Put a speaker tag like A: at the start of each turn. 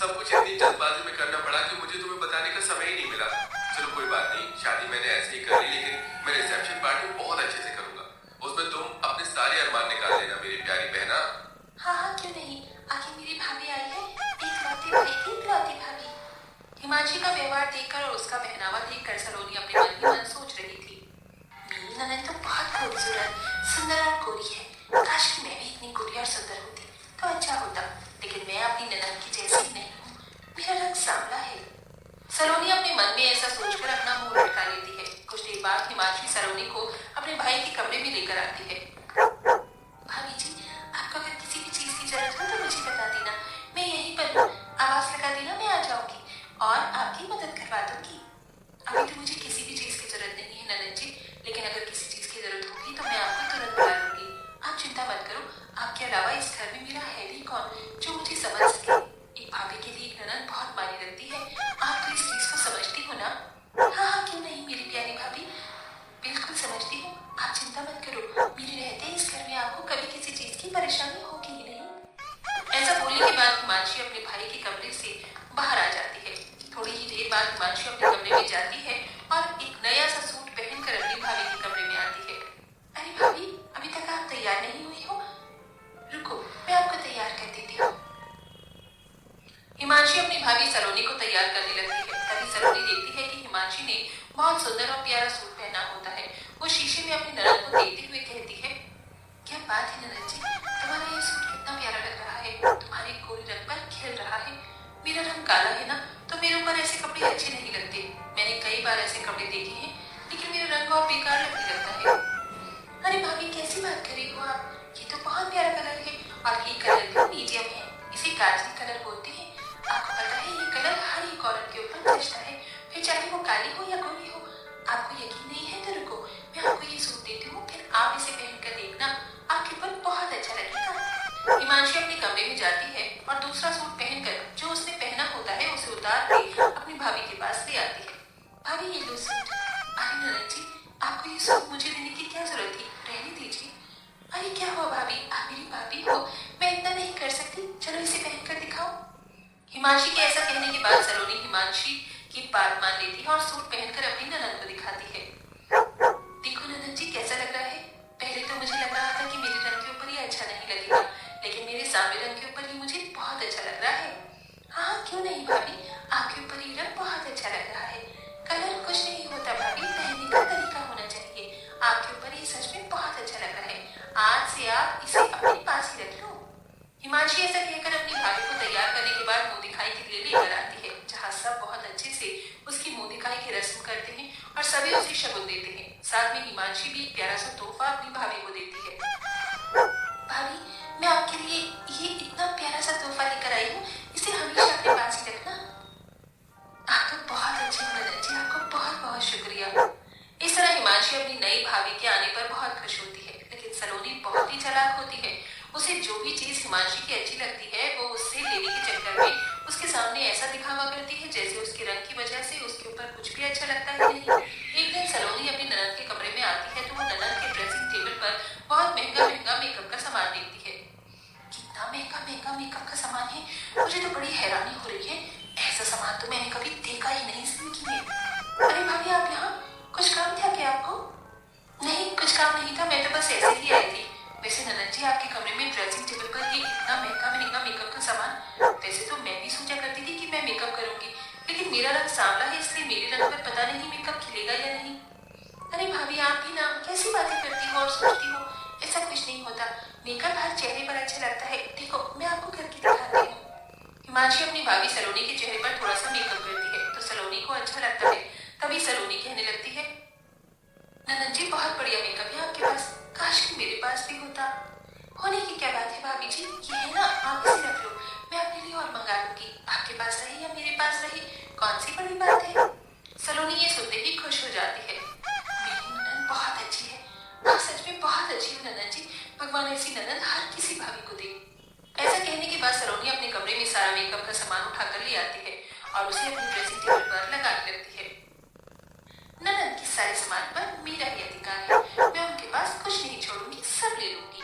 A: सब कुछ इतनी जल्दबाजी में करना पड़ा कि मुझे तुम्हें बताने का समय ही नहीं मिला। चलो कोई बात नहीं, शादी मैंने ऐसे ही कर ली, लेकिन मैं रिसेप्शन पार्टी बहुत अच्छे से करूंगा। उसमें तुम अपने सारे अरमान निकाल देना मेरी प्यारी बहना।
B: हाँ हाँ, क्यों नहीं। आखिर मेरी भाभी आई है, इकलौती भाई की इकलौती भाभी। हिमांशी का व्यवहार देखकर और उसका पहनावा देखकर सलोनी अपने मन ही मन सोच रही थी, मेरी ननद तो बहुत खूबसूरत, सुंदर और गोरी है। काश कि मैं भी इतनी गोरी और सुंदर होती तो अच्छा होता, लेकिन मैं अपनी ननद की जैसी नहीं हूँ। मेरा रंग सांवला है। सलोनी अपने मन में ऐसा सोचकर अपना मुंह लटका लेती है। कुछ देर बाद हिमांशी सलोनी को अपने भाई के कमरे में लेकर आती है। भाभी जी, आपको अगर किसी भी चीज की जरूरत हो तो मुझे बता देना, मैं यहीं पर हूँ। आवाज लगा देना, मैं आ जाऊंगी और आपकी मदद करवा दूंगी। अभी तो मुझे किसी भी चीज की जरूरत नहीं है ननद जी, लेकिन अगर किसी चीज की जरूरत होगी तो मैं आपको तुरंत बुला लूंगी। आप चिंता मत करो, आपके अलावा इस घर में मेरा है भी कौन जो मुझे समझ सके। एक भाभी के लिए एक ननद बहुत मायने रखती है। आप तो इस चीज को समझती हो ना? हाँ हाँ, क्यों नहीं मेरी प्यारी भाभी, बिल्कुल समझती हूँ। आप चिंता मत करो, मेरे रहते इस घर में आपको कभी किसी चीज की परेशानी होगी ही नहीं। ऐसा बोलने के बाद हिमांशी अपने भाई के कमरे से बाहर आ जाती है। थोड़ी ही देर बाद हिमांशी अपने कमरे में जाती है और एक नया सा सूट पहनकर अपनी भाभी के कमरे में आती है। अरे भाभी, अभी तक आप तैयार नहीं हुई हो? रुको, मैं आपको तैयार कर देती हूँ। हिमांशी अपनी भाभी सलोनी को तैयार करने लगती है। तभी सलोनी देखती है कि हिमांशी ने बहुत सुंदर और प्यारा सूट पहना होता है। वो शीशे में अपनी ननद को देखते हुए कहती है, क्या बात है ननद जी, तुम्हारा ये सूट कितना प्यारा लग रहा है, तुम्हारे गोरे रंग पर खिल रहा है। मेरा रंग काला है ना, तो मेरे ऊपर ऐसे कपड़े अच्छे नहीं लगते। मैंने कई बार ऐसे कपड़े देखे हैं, लेकिन मेरा रंग और बेकार लगने लगता है। अरे भाभी, कैसी बात कर रही हो आप? ये तो बहुत प्यारा कलर है और ये कलर भी मीडियम है, इसे काजली कलर बोलते हैं। आपको पता है ये कलर हर एक औरत के ऊपर जचता है, फिर चाहे वो काली हो या गोरी हो। आपको यकीन नहीं है तो रुको, मैं आपको ये सूट देती हूँ, फिर आप इसे पहनकर देखना, आपके ऊपर बहुत अच्छा लगेगा। हिमांशी अपने कमरे में जाती है और दूसरा सूट पहनकर जो उसने पहना होता है उसे उतार के अपनी भाभी के पास ले आती है। भाभी, ये लो सूट। अरे ननद जी, आपको ये सूट मुझे देने की क्या जरूरत थी, रहने दीजिए। अरे क्या हुआ भाभी, आप मेरी भाभी हो, मैं इतना नहीं कर सकती, चलो इसे पहनकर दिखाओ। हिमांशी के ऐसा कहने के बाद सलोनी हिमांशी की बात मान लेती है और सूट पहनकर अपनी ननद को दिखाती है। देखो ननद जी, कैसा लग रहा है? पहले तो मुझे लग रहा था कि मेरे रंग के ऊपर ये अच्छा नहीं लगेगा, लेकिन मेरे सामने रंग के ऊपर ये मुझे बहुत अच्छा लग रहा है। हाँ, क्यों नहीं भाभी, आपके ऊपर ये रंग बहुत अच्छा लग रहा है। कलर कुछ नहीं होता भाभी, पहनने का तरीका होना चाहिए। आपके ऊपर ये सच में बहुत अच्छा लग रहा है, आज से आप इसे अपने पास ही रख लो। हिमांशी ऐसा कहकर अपनी भाभी को तैयार करने के बाद मुंह दिखाई के लिए लेकर आती है, जहाँ सब बहुत अच्छे से उसकी मुंह दिखाई की रस्म करते हैं और सभी उसे शगुन देते हैं। साथ में हिमांशी भी एक प्यारा सा तोहफा अपनी भाभी को देती है। भाभी, मैं आपके लिए ये इतना प्यारा सा तोहफा लेकर आई हूँ, इसे हमेशा अपने पास ही रखना। आप तो बहुत अच्छे हो ननद जी, आपको बहुत बहुत शुक्रिया। इस तरह हिमांशी अपनी नई भाभी के आने पर बहुत खुश होती है, लेकिन सलोनी बहुत ही चालाक होती है। उसे जो भी चीज हिमांशी की अच्छी लगती है वो उससे लेने के चक्कर में उसके सामने ऐसा दिखावा करती है जैसे उसके रंग की वजह से उसके ऊपर कुछ भी अच्छा लगता ही नहीं। एक दिन सलोनी अपनी ननद के कमरे में आती है तो वो ननद के ड्रेसिंग टेबल पर बहुत महंगा महंगा मेकअप का सामान देखती है। कितना महंगा महंगा मेकअप का सामान है, मुझे तो बड़ी हैरानी हो रही है। ऐसा सामान तो मैंने कभी देखा ही नहीं जिंदगी में। अरे भाभी, आप यहाँ कुछ काम था क्या आपको? नहीं, कुछ काम नहीं था, मैं तो बस ऐसे ही आई थी। वैसे ननद जी, आपके कमरे में ड्रेसिंग टेबल पर ये इतना महंगा महंगा मेकअप का सामान, वैसे तो मैं भी सोचा करती थी कि मैं मेकअप करूंगी, लेकिन मेरा रंग सांवला है इसलिए मेरे रंग पर पता नहीं मेकअप खिलेगा या नहीं। अरे भाभी, आप भी ना कैसी बातें करती हो और सोचती हो, ऐसा कुछ नहीं होता। मेकअप हर चेहरे पर अच्छा लगता है, देखो मैं आपको करके दिखाती हूँ। हिमांशी अपनी भाभी सलोनी के चेहरे पर थोड़ा सा मेकअप करती है तो सलोनी को अच्छा लगता है। तभी सलोनी कहने लगती है, ननद जी, बहुत बढ़िया मेकअप है आपके पास, काश कि मेरे पास भी होता। होने की क्या बात है भाभी जी, ये है ना, आप इसे रख लो, मैं अपने लिए और मंगा लूंगी। आपके पास रहे या मेरे पास रहे, कौन सी बड़ी बात है। सलोनी ये सुनते ही खुश हो जाती है। मेरी ननद बहुत अच्छी है, आप सच में बहुत अच्छी हो ननद जी, भगवान ऐसी ननद हर किसी भाभी को दे। ऐसा कहने के बाद सलोनी अपने कमरे में सारा मेकअप का सामान उठाकर ले आती है और उसे अपनी ड्रेसिंग टेबल पर लगाने लगती है। ननद के सारे सामान पर मेरा ही अधिकार है, मैं उनके पास कुछ नहीं छोड़ूंगी, सब ले लूंगी।